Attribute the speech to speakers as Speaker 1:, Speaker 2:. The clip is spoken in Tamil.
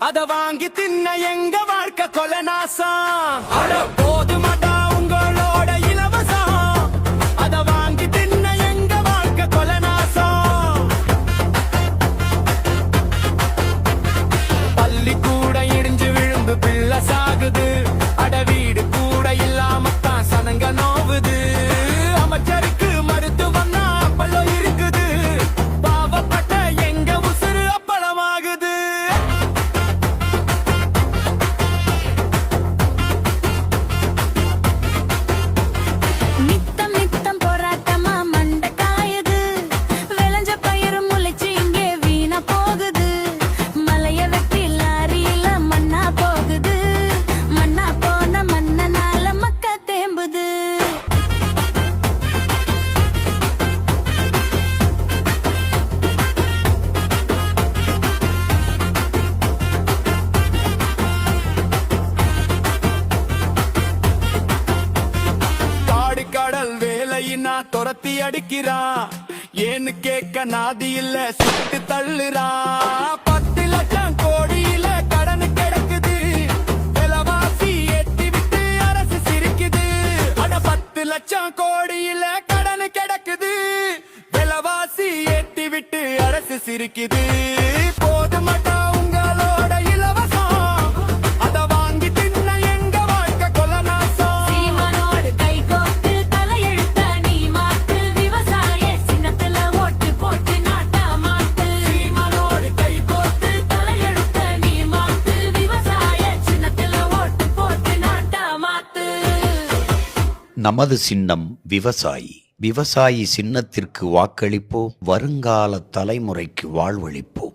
Speaker 1: அத வாங்கி தின்ன எங்க வாழ்க்கை கொலநாசம். போதுமடா உங்களோட இலவசம், அத வாங்கி தின்ன எங்க வாழ்க்கை கொலநாசம். பள்ளி கூட இடிஞ்சு விழுந்து பிள்ளை சாகுது, அட வீடு கூட இல்லாமத்தான் சனங்க நோவுது. அமைச்சருக்கு மருத்துவம்னா அப்பளம் இருக்குது, பாவப்பட்ட எங்க உசுறு அப்பளமாகுது.
Speaker 2: நித்தம் நித்தம் போராட்டமா மண்டை காயுது, விளைஞ்ச பயிறு முளைச்சு இங்கே வீணா போகுது. மலைய வெட்டி லாரியில மண்ணா போகுது, மண்ணா போன மண்ணனால மக்க தேம்புது.
Speaker 1: காடு கடல் வேலையினா துரத்தி அடிக்கிறான், ஏன்னு கேட்க நாதி இல்ல சுட்டு தள்ளுறான். 10 லட்சம் கோடியில கடன் கிடக்குது, விலைவாசி ஏத்தி விட்டு அரசு சிரிக்குது. அட 10 லட்சம் கோடியில கடன் கிடக்குது, விலைவாசி ஏத்தி விட்டு அரசு சிரிக்குது. போதுமட்டா உங்களோட இலவசம், அத வாங்கி தின்ன எங்க வாழ்க்கை கொலநாசம்.
Speaker 2: சீமானோடு கை கோர்த்து தலையெழுத்த நீ மாத்து, விவசாய சின்னத்துல ஓட்டு போட்டு நாட்டா மாத்து.
Speaker 1: சீமானோடு கை கோர்த்து
Speaker 2: தலையெழுத்த நீ மாத்து, விவசாய சின்னத்துல ஓட்டு போட்டு நாட்டா மாத்து.
Speaker 3: நமது சின்னம் விவசாயி. விவசாயி சின்னத்திற்கு வாக்களிப்போம், வருங்கால தலைமுறைக்கு வாழ்வளிப்போம்.